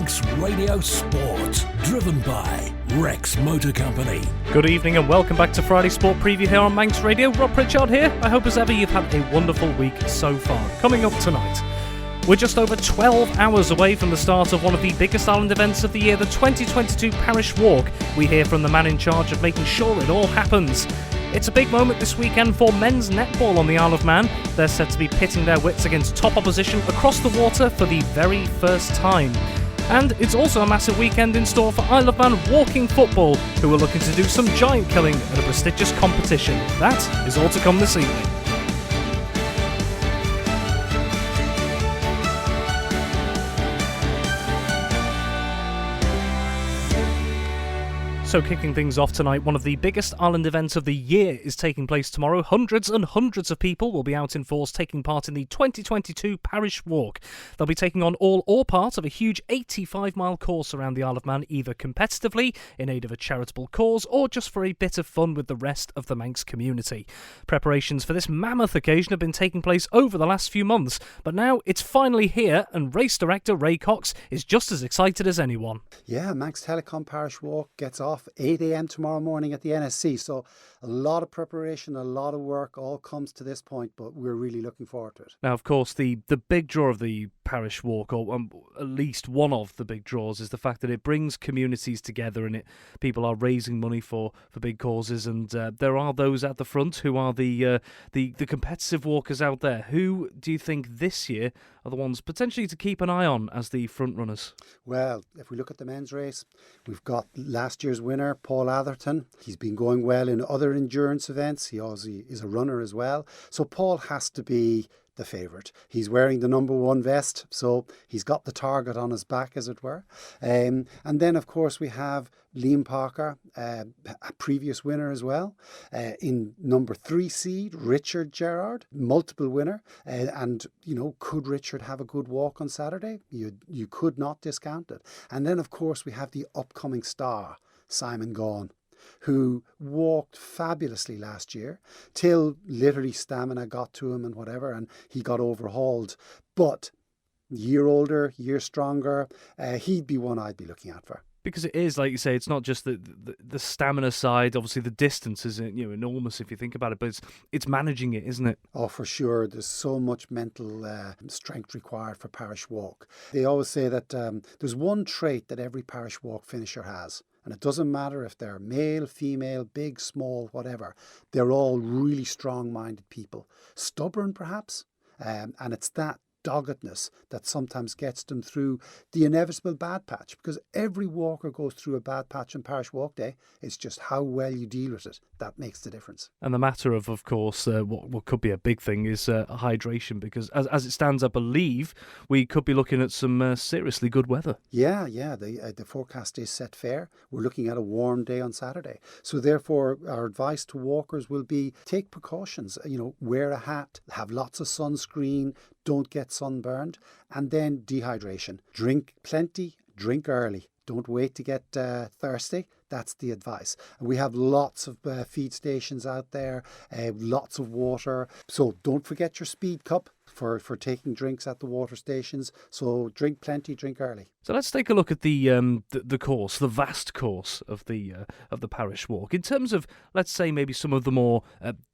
Manx Radio Sport, driven by Rex Motor Company. Good evening and welcome back to Friday Sport Preview here on Manx Radio. Rob Pritchard here. I hope as ever you've had a wonderful week so far. Coming up tonight, we're just over 12 hours away from the start of one of the biggest island events of the year, the 2022 Parish Walk. We hear from the man in charge of making sure it all happens. It's a big moment this weekend for men's netball on the Isle of Man. They're set to be pitting their wits against top opposition across the water for the very first time. And it's also a massive weekend in store for Isle of Man walking football, who are looking to do some giant killing at a prestigious competition. That is all to come this evening. So kicking things off tonight, one of the biggest island events of the year is taking place tomorrow. Hundreds and hundreds of people will be out in force taking part in the 2022 Parish Walk. They'll be taking on all or part of a huge 85-mile course around the Isle of Man, either competitively, in aid of a charitable cause, or just for a bit of fun with the rest of the Manx community. Preparations for this mammoth occasion have been taking place over the last few months, but now it's finally here, and race director Ray Cox is just as excited as anyone. Yeah, Manx Telecom Parish Walk gets off 8 a.m. tomorrow morning at the NSC. So a lot of preparation, a lot of work all comes to this point, but we're really looking forward to it. Now, of course, the big draw of the Parish Walk, or at least one of the big draws, is the fact that it brings communities together and people are raising money for big causes, and there are those at the front who are the competitive walkers out there. Who do you think this year are the ones potentially to keep an eye on as the front runners? Well, if we look at the men's race, we've got last year's winner, Paul Atherton. He's been going well in other endurance events. He obviously is a runner as well. So Paul has to be the favourite. He's wearing the number one vest, so he's got the target on his back, as it were. And then, of course, we have Liam Parker, a previous winner as well. In number 3 seed, Richard Gerard, multiple winner. And, could Richard have a good walk on Saturday? You could not discount it. And then, of course, we have the upcoming star, Simon Gaughan, who walked fabulously last year till literally stamina got to him and whatever, and he got overhauled. But year older, year stronger, he'd be one I'd be looking out for. Because it is, like you say, it's not just the stamina side. Obviously, the distance is enormous if you think about it, but it's managing it, isn't it? Oh, for sure. There's so much mental strength required for Parish Walk. They always say that there's one trait that every Parish Walk finisher has. And it doesn't matter if they're male, female, big, small, whatever. They're all really strong-minded people. Stubborn, perhaps. And it's that doggedness that sometimes gets them through the inevitable bad patch, because every walker goes through a bad patch on Parish Walk Day. It's just how well you deal with it that makes the difference. And the matter of course, what could be a big thing is hydration, because as it stands, I believe we could be looking at some seriously good weather. Yeah, the forecast is set fair. We're looking at a warm day on Saturday, so therefore our advice to walkers will be take precautions. Wear a hat, have lots of sunscreen, don't get sunburned, and then dehydration. Drink plenty, drink early. Don't wait to get thirsty. That's the advice. And we have lots of feed stations out there, lots of water. So don't forget your speed cup for taking drinks at the water stations. So drink plenty, drink early. So let's take a look at the course, the vast course of the Parish Walk. In terms of, let's say, maybe some of the more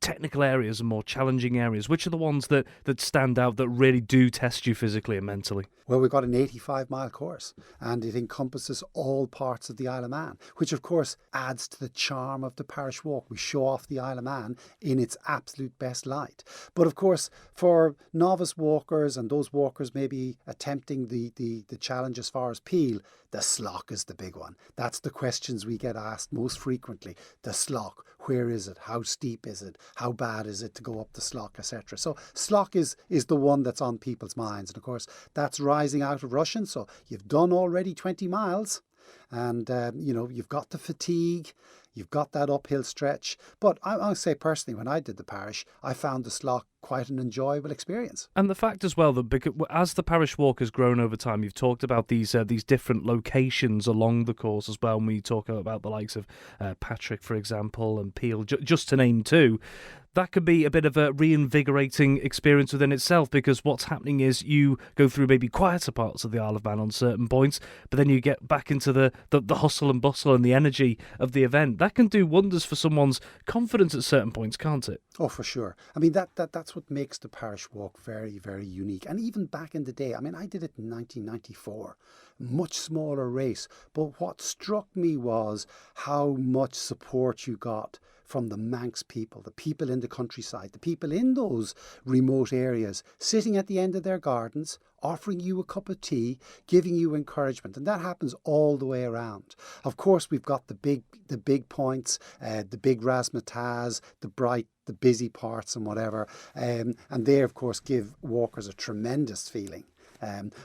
technical areas and more challenging areas, which are the ones that stand out, that really do test you physically and mentally? Well, we've got an 85-mile course, and it encompasses all parts of the Isle of Man, which of course adds to the charm of the Parish Walk. We show off the Isle of Man in its absolute best light. But of course, for novice walkers and those walkers maybe attempting the challenge as far as Peel, the slock is the big one. That's the questions we get asked most frequently. The slock, where is it? How steep is it? How bad is it to go up the slock, etc.? So slock is the one that's on people's minds. And of course, that's rising out of Russian. So you've done already 20 miles. And, you've got the fatigue, you've got that uphill stretch. But I'll say personally, when I did the parish, I found the slock quite an enjoyable experience. And the fact as well that because, as the Parish Walk has grown over time, you've talked about these different locations along the course as well. When you talk about the likes of Patrick, for example, and Peel, just to name two, that could be a bit of a reinvigorating experience within itself, because what's happening is you go through maybe quieter parts of the Isle of Man on certain points, but then you get back into the hustle and bustle and the energy of the event. That can do wonders for someone's confidence at certain points, can't it? Oh, for sure. I mean, that's what makes the Parish Walk very, very unique. And even back in the day, I mean, I did it in 1994, much smaller race. But what struck me was how much support you got from the Manx people, the people in the countryside, the people in those remote areas, sitting at the end of their gardens, offering you a cup of tea, giving you encouragement. And that happens all the way around. Of course, we've got the big points, the big razzmatazz, the busy parts and whatever. And they, of course, give walkers a tremendous feeling.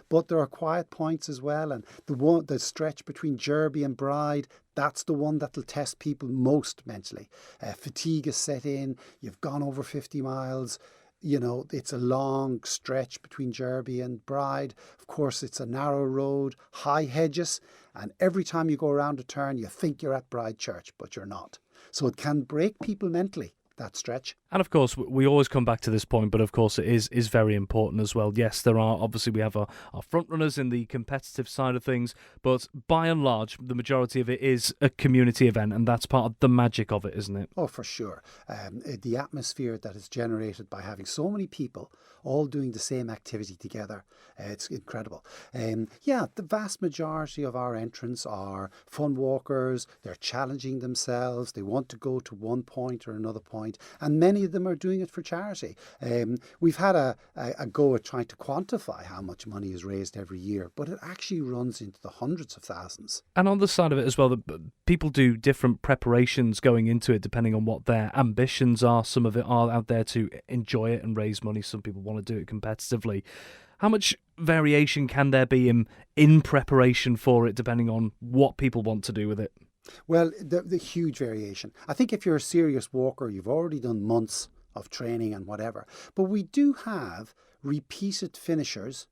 But there are quiet points as well, and the stretch between Derby and Bride, that's the one that'll test people most mentally. Fatigue is set in, you've gone over 50 miles, you know, it's a long stretch between Derby and Bride. Of course, it's a narrow road, high hedges, and every time you go around a turn, you think you're at Bride Church, but you're not. So it can break people mentally, that stretch. And of course, we always come back to this point, but of course it is very important as well. Yes, there are, obviously we have our front runners in the competitive side of things, but by and large, the majority of it is a community event, and that's part of the magic of it, isn't it? Oh, for sure. The atmosphere that is generated by having so many people all doing the same activity together, it's incredible. The vast majority of our entrants are fun walkers, they're challenging themselves, they want to go to one point or another point, and many of them are doing it for charity. We've had a go at trying to quantify how much money is raised every year, but it actually runs into the hundreds of thousands. And on the side of it as well, people do different preparations going into it depending on what their ambitions are. Some of it are out there to enjoy it and raise money. Some people want to do it competitively. How much variation can there be in preparation for it depending on what people want to do with it? Well, the huge variation. I think if you're a serious walker, you've already done months of training and whatever. But we do have repeated finishers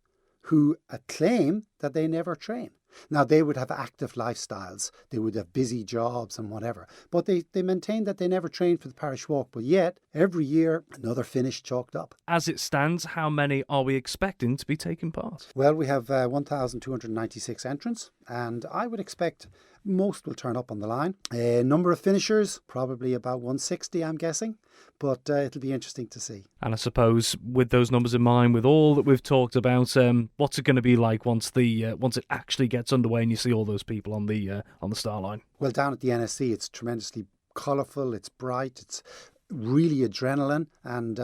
who claim that they never train. Now, they would have active lifestyles, they would have busy jobs and whatever, but they maintain that they never trained for the Parish Walk, but yet, every year, another finish chalked up. As it stands, how many are we expecting to be taking part? Well, we have 1,296 entrants, and I would expect most will turn up on the line. Number of finishers, probably about 160, I'm guessing, but it'll be interesting to see. And I suppose with those numbers in mind, with all that we've talked about, what's it going to be like once it actually gets underway and you see all those people on the start line? Well, down at the NSC, it's tremendously colourful, it's bright, it's really adrenaline, and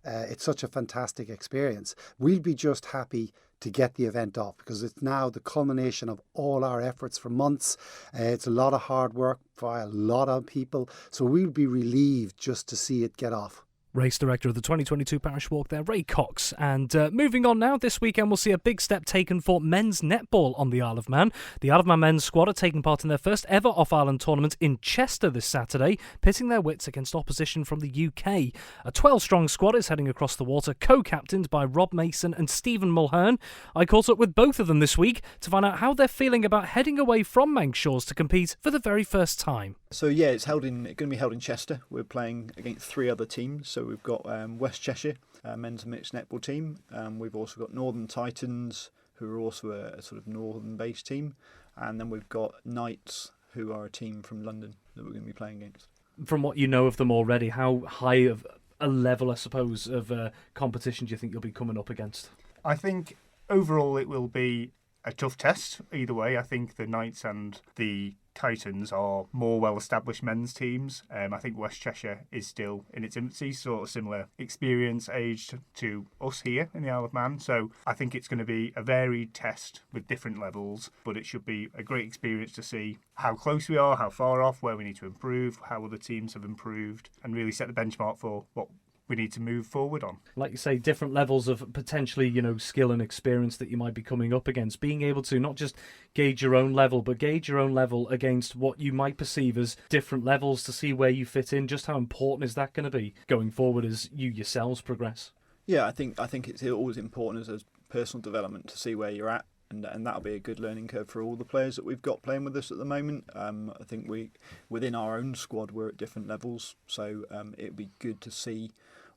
it's such a fantastic experience. We'll be just happy to get the event off, because it's now the culmination of all our efforts for months. It's a lot of hard work by a lot of people, so we'll be relieved just to see it get off. Race director of the 2022 Parish Walk there, Ray Cox. And moving on now, this weekend we'll see a big step taken for men's netball on the Isle of Man. The Isle of Man men's squad are taking part in their first ever off-island tournament in Chester this Saturday, pitting their wits against opposition from the UK. A 12-strong squad is heading across the water, co-captained by Rob Mason and Stephen Mulhern. I caught up with both of them this week to find out how they're feeling about heading away from Manx shores to compete for the very first time. So yeah, it's going to be held in Chester. We're playing against 3 other teams. So we've got West Cheshire, men's mixed netball team. We've also got Northern Titans, who are also a sort of northern-based team. And then we've got Knights, who are a team from London that we're going to be playing against. From what you know of them already, how high of a level, I suppose, of competition do you think you'll be coming up against? I think overall it will be a tough test either way. I think the Knights and the Titans are more well-established men's teams. I think West Cheshire is still in its infancy, sort of similar experience aged to us here in the Isle of Man. So I think it's going to be a varied test with different levels, but it should be a great experience to see how close we are, how far off, where we need to improve, how other teams have improved, and really set the benchmark for what we need to move forward on. Like you say, different levels of potentially, skill and experience that you might be coming up against. Being able to not just gauge your own level, but gauge your own level against what you might perceive as different levels to see where you fit in. Just how important is that going to be going forward as you yourselves progress? Yeah, I think it's always important as personal development to see where you're at and that'll be a good learning curve for all the players that we've got playing with us at the moment. I think within our own squad, we're at different levels, so it'd be good to see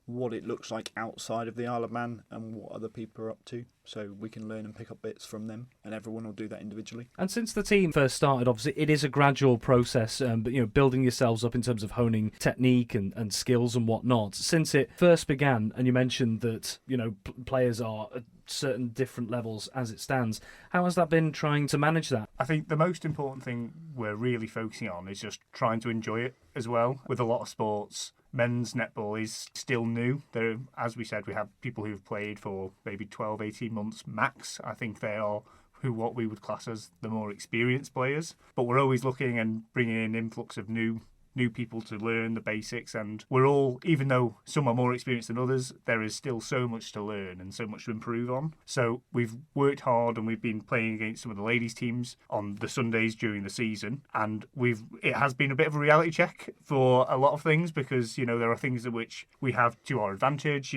what it looks like outside of the Isle of Man and what other people are up to, so we can learn and pick up bits from them, and everyone will do that individually. And since the team first started, obviously it is a gradual process, but building yourselves up in terms of honing technique and skills and whatnot. Since it first began, and you mentioned that players are at certain different levels as it stands, how has that been trying to manage that? I think the most important thing we're really focusing on is just trying to enjoy it as well. With a lot of sports, men's netball is still new. There, as we said, we have people who've played for maybe 12, 18 months max. I think they are what we would class as the more experienced players. But we're always looking and bringing in influx of new people to learn the basics, and we're all, even though some are more experienced than others, there is still so much to learn and so much to improve on. So we've worked hard, and we've been playing against some of the ladies teams on the Sundays during the season, and it has been a bit of a reality check for a lot of things, because there are things that which we have to our advantage,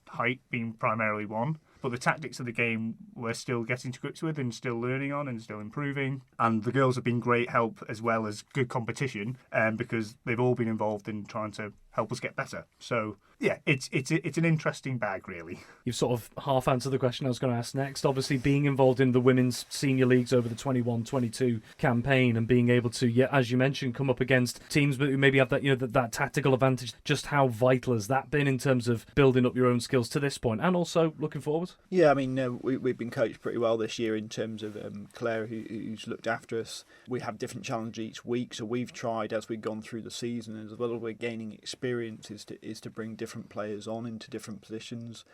height being primarily one. But the tactics of the game we're still getting to grips with and still learning on and still improving. And the girls have been great help as well as good competition, because they've all been involved in trying to help us get better. So yeah, it's an interesting bag, really. You've sort of half answered the question I was going to ask next. Obviously, being involved in the women's senior leagues over the 21-22 campaign, and being able to, as you mentioned, come up against teams who maybe have that that tactical advantage. Just how vital has that been in terms of building up your own skills to this point, and also looking forward? Yeah, I mean, we've been coached pretty well this year in terms of Claire, who's looked after us. We have different challenges each week, so we've tried, as we've gone through the season, as well as we're gaining experience, is to bring different players on into different positions.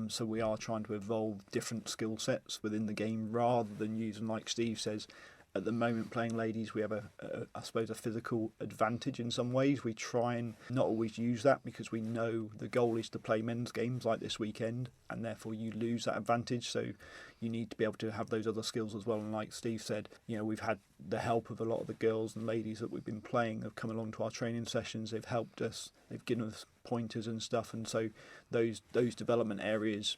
So we are trying to evolve different skill sets within the game, rather than using, like Steve says, at the moment playing ladies, we have I suppose a physical advantage in some ways. We try and not always use that, because we know the goal is to play men's games like this weekend, and therefore you lose that advantage. So you need to be able to have those other skills as well. And like Steve said, we've had the help of a lot of the girls and ladies that we've been playing have come along to our training sessions. They've helped us. They've given us pointers and stuff. And so those development areas,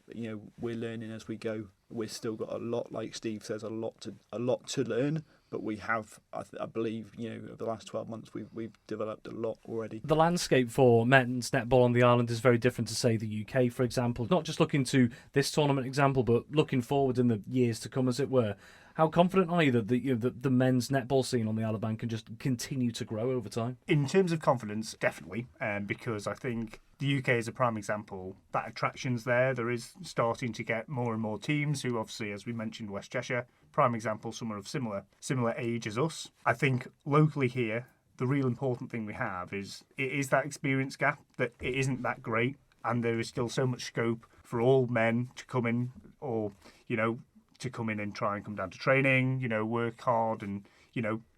we're learning as we go. We've still got a lot, like Steve says, a lot to learn. But we have, I believe, over the last 12 months, we've developed a lot already. The landscape for men's netball on the island is very different to, say, the UK, for example. Not just looking to this tournament example, but looking forward in the years to come, as it were. How confident are you that the men's netball scene on the Isle of Man can just continue to grow over time? In terms of confidence, definitely, because I think the UK is a prime example. That attraction's there. There is starting to get more and more teams who, obviously, as we mentioned, West Cheshire, prime example, some are of similar age as us. I think locally here, the real important thing we have is that experience gap, that it isn't that great, and there is still so much scope for all men to come in, or, to come in and try and come down to training, work hard and,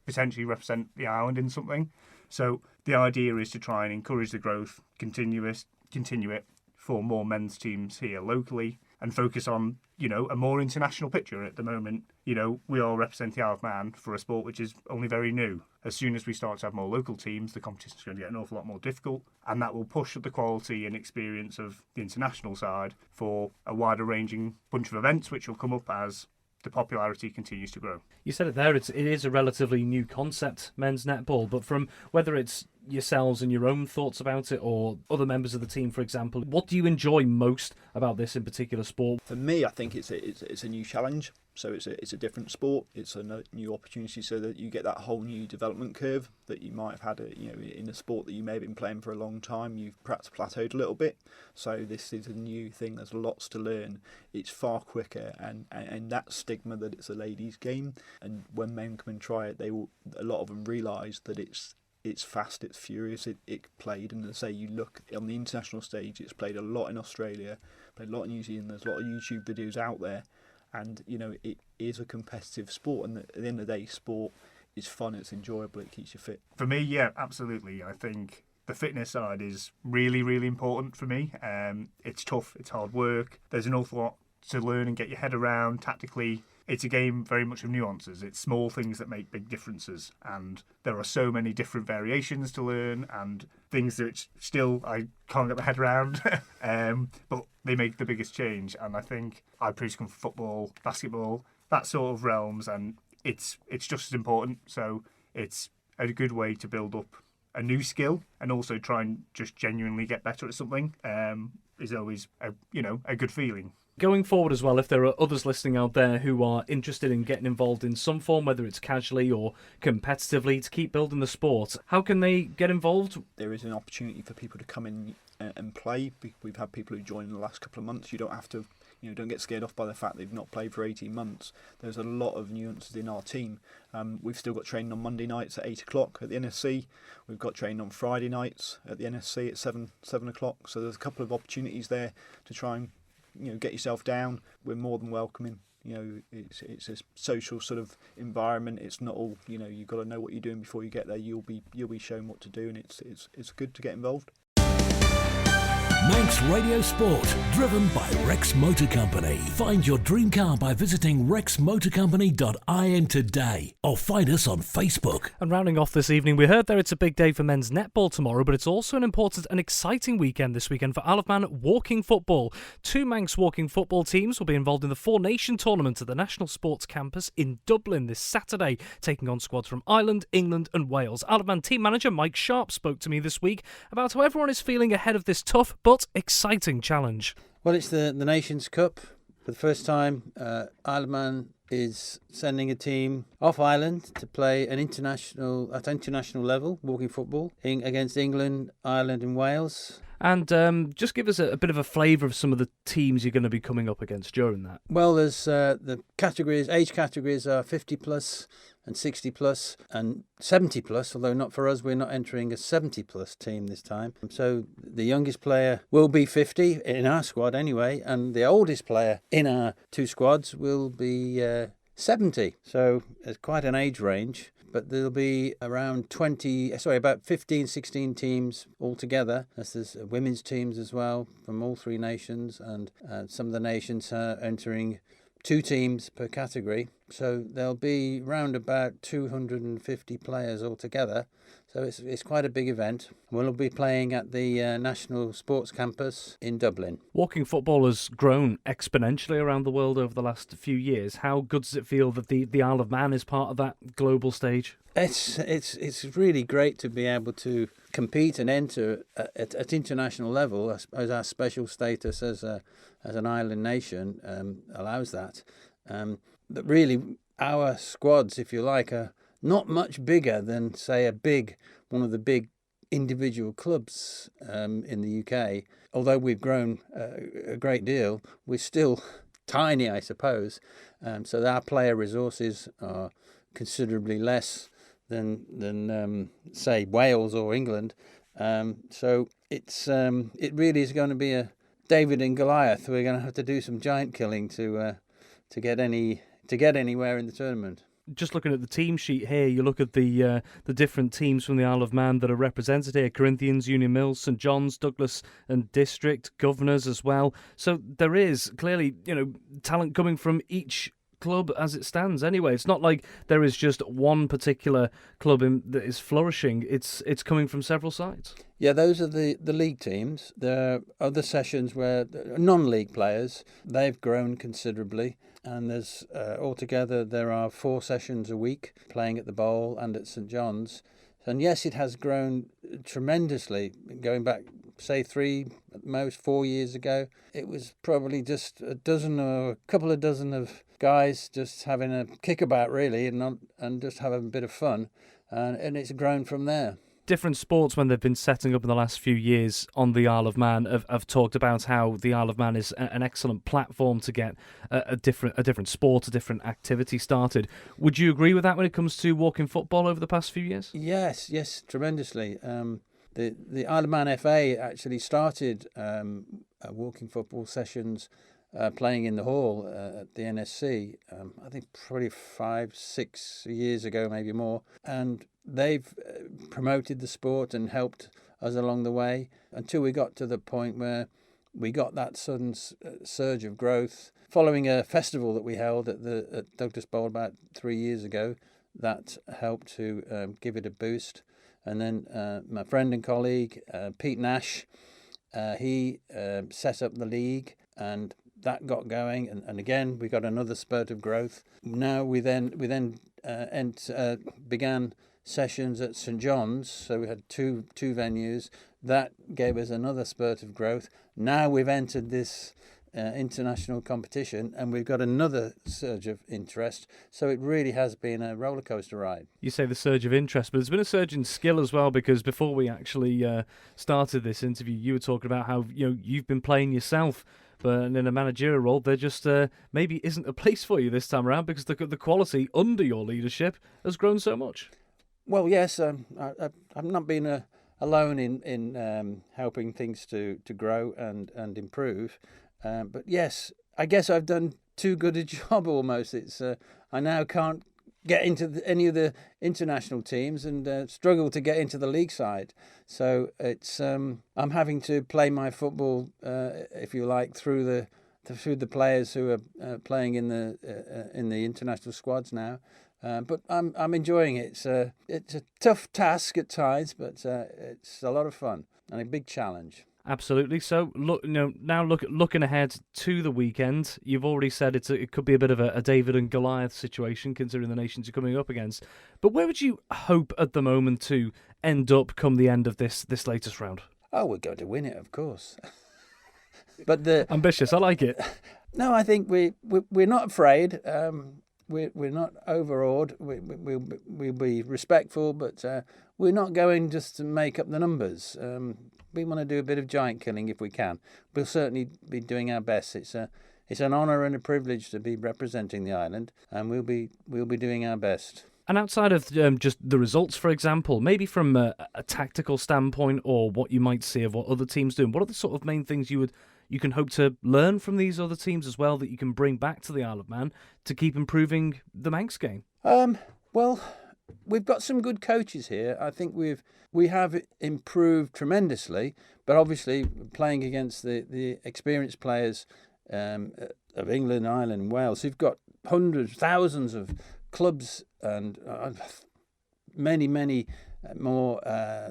potentially represent the island in something. So the idea is to try and encourage the growth, continue it for more men's teams here locally, and focus on, a more international picture. At the moment, we are representing the Isle of Man for a sport which is only very new. As soon as we start to have more local teams, the competition is going to get an awful lot more difficult, and that will push up the quality and experience of the international side for a wider ranging bunch of events, which will come up as the popularity continues to grow. You said it there, it is a relatively new concept, men's netball, but from whether it's yourselves and your own thoughts about it or other members of the team, for example, what do you enjoy most about this in particular sport? For me, I think it's a new challenge. So it's a different sport. It's a new opportunity, so that you get that whole new development curve that you might have had, in a sport that you may have been playing for a long time. You've perhaps plateaued a little bit. So this is a new thing. There's lots to learn. It's far quicker, and that stigma that it's a ladies' game, and when men come and try it, a lot of them realise that it's fast, it's furious, it played, and as I say, you look on the international stage, it's played a lot in Australia, played a lot in New Zealand. There's a lot of YouTube videos out there. And, it is a competitive sport. And at the end of the day, sport is fun, it's enjoyable, it keeps you fit. For me, yeah, absolutely. I think the fitness side is really, really important for me. It's tough, it's hard work. There's an awful lot to learn and get your head around tactically. It's a game very much of nuances. It's small things that make big differences. And there are so many different variations to learn and things that still I can't get my head around. But they make the biggest change. And I think I previously come from football, basketball. that sort of realms, and it's just as important. So it's a good way to build up a new skill and also try and just genuinely get better at something. Is always a good feeling. Going forward as well, if there are others listening out there who are interested in getting involved in some form, whether it's casually or competitively, to keep building the sport, how can they get involved? There is an opportunity for people to come in and play. We've had people who joined in the last couple of months. You don't have to, don't get scared off by the fact they've not played for 18 months. There's a lot of nuances in our team. We've still got training on Monday nights at 8 o'clock at the NSC. We've got training on Friday nights at the NSC at 7 o'clock. So there's a couple of opportunities there to try and get yourself down. We're more than welcoming. It's a social sort of environment. It's not all you've got to know what you're doing before you get there. You'll be shown what to do, and it's good to get involved. Manx Radio Sport, driven by Rex Motor Company. Find your dream car by visiting rexmotorcompany.in today or find us on Facebook. And rounding off this evening, we heard there it's a big day for men's netball tomorrow, but it's also an important and exciting weekend this weekend for Isle of Man walking football. 2 Manx walking football teams will be involved in the Four Nation tournament at the National Sports Campus in Dublin this Saturday, taking on squads from Ireland, England and Wales. Isle of Man team manager Mike Sharpe spoke to me this week about how everyone is feeling ahead of this tough but exciting challenge. Well, it's the Nations Cup. For the first time, Isle of Man is sending a team off island to play at international level, walking football, against England, Ireland and Wales. And just give us a bit of a flavour of some of the teams you're going to be coming up against during that. Well, there's the age categories are 50 plus and 60 plus and 70 plus, although not for us, we're not entering a 70 plus team this time. So the youngest player will be 50 in our squad anyway, and the oldest player in our 2 squads will be 70. So there's quite an age range. But there'll be about 15, 16 teams altogether. There's women's teams as well from all 3 nations, and some of the nations are entering 2 teams per category. So there'll be round about 250 players altogether. So it's quite a big event. We'll be playing at the National Sports Campus in Dublin. Walking football has grown exponentially around the world over the last few years. How good does it feel that the Isle of Man is part of that global stage? It's really great to be able to compete and enter at international level. I suppose our special status as an island nation allows that. That really our squads, if you like, are not much bigger than, say, one of the big individual clubs in the UK. Although we've grown a great deal, we're still tiny, I suppose. So our player resources are considerably less than say Wales or England. So it really is going to be a David and Goliath. We're going to have to do some giant killing to get anywhere in the tournament. Just looking at the team sheet here, you look at the different teams from the Isle of Man that are represented here: Corinthians, Union Mills, St John's, Douglas and District, Governors as well. So there is clearly, talent coming from each club as it stands anyway. It's not like there is just one particular club that is flourishing. It's coming from several sides. Yeah, those are the league teams. There are other sessions where non-league players, they've grown considerably. And there's altogether there are 4 sessions a week playing at the Bowl and at St John's. And yes, it has grown tremendously. Going back, say 3, at most 4 years ago, it was probably just a dozen or a couple of dozen of guys just having a kickabout really, and just having a bit of fun, and it's grown from there. Different sports, when they've been setting up in the last few years on the Isle of Man, have talked about how the Isle of Man is an excellent platform to get a different sport, a different activity started. Would you agree with that when it comes to walking football over the past few years? Yes, tremendously. The Isle of Man FA actually started walking football sessions playing in the hall at the NSC, I think probably 5-6 years ago, maybe more. And they've promoted the sport and helped us along the way until we got to the point where we got that sudden surge of growth following a festival that we held at Douglas Bowl about 3 years ago. That helped to give it a boost. And then my friend and colleague, Pete Nash, he set up the league, and that got going, and again we got another spurt of growth. Now we then began sessions at St John's, so we had two venues. That gave us another spurt of growth. Now we've entered this international competition, and we've got another surge of interest. So it really has been a roller coaster ride. You say the surge of interest, but there's been a surge in skill as well, because before we actually started this interview, you were talking about how you've been playing yourself, but in a managerial role, there just maybe isn't a place for you this time around, because the quality under your leadership has grown so much. Well, yes, I've not been alone in helping things to grow and improve. But yes, I guess I've done too good a job almost. It's I now can't get into any of the international teams and struggle to get into the league side. So it's I'm having to play my football, if you like, through the players who are playing in the international squads now. But I'm enjoying it. It's a tough task at times, but it's a lot of fun and a big challenge. Absolutely. So looking ahead to the weekend, you've already said it could be a bit of a David and Goliath situation, considering the nations you're coming up against. But where would you hope at the moment to end up come the end of this latest round? Oh, we're going to win it, of course. But ambitious, I like it. No, I think we're not afraid. We're not overawed. We'll be respectful, but we're not going just to make up the numbers. We want to do a bit of giant killing if we can. We'll certainly be doing our best. It's an honour and a privilege to be representing the island, and we'll be doing our best. And outside of just the results, for example, maybe from a tactical standpoint, or what you might see of what other teams do, what are the sort of main things you can hope to learn from these other teams as well that you can bring back to the Isle of Man to keep improving the Manx game? Well, we've got some good coaches here. I think we have improved tremendously, but obviously playing against the experienced players of England, Ireland, and Wales, who've got hundreds, thousands of clubs and many more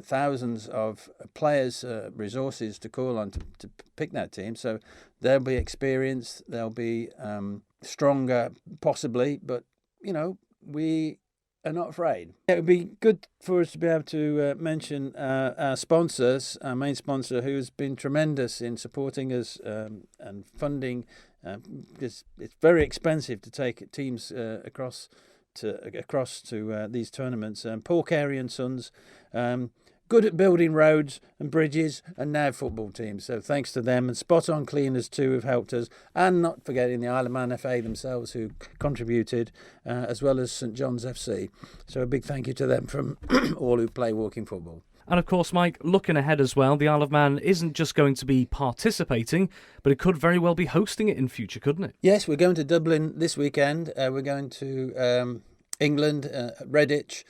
thousands of players, resources to call on to pick that team. So they'll be experienced, they'll be stronger possibly, but we are not afraid. It would be good for us to be able to mention our sponsors, our main sponsor, who's been tremendous in supporting us and funding. It's very expensive to take teams across to these tournaments. Paul Carey and Sons, good at building roads and bridges, and now football teams. So thanks to them, and Spot On Cleaners too have helped us, and not forgetting the Isle of Man FA themselves who contributed, as well as St John's FC. So a big thank you to them from all who play walking football. And of course, Mike, looking ahead as well, the Isle of Man isn't just going to be participating, but it could very well be hosting it in future, couldn't it? Yes, we're going to Dublin this weekend. We're going to England, Redditch,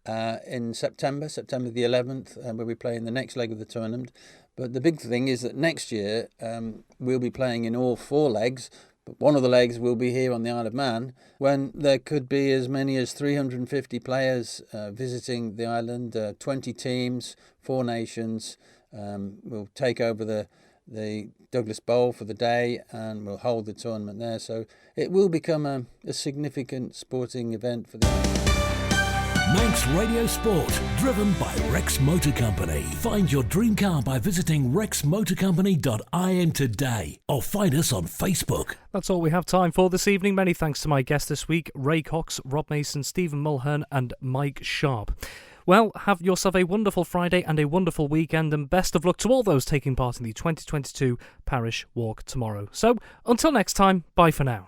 in September the 11th, where we play in the next leg of the tournament. But the big thing is that next year we'll be playing in all 4 legs, but one of the legs will be here on the Isle of Man, when there could be as many as 350 players visiting the island, 20 teams, 4 nations. We'll take over the Douglas Bowl for the day, and we'll hold the tournament there. So it will become a significant sporting event for the island. Manx Radio Sport, driven by Rex Motor Company. Find your dream car by visiting rexmotorcompany.in today, or find us on Facebook. That's all we have time for this evening. Many thanks to my guests this week, Ray Cox, Rob Mason, Stephen Mulhern and Mike Sharpe. Well, have yourself a wonderful Friday and a wonderful weekend, and best of luck to all those taking part in the 2022 Parish Walk tomorrow. So, until next time, bye for now.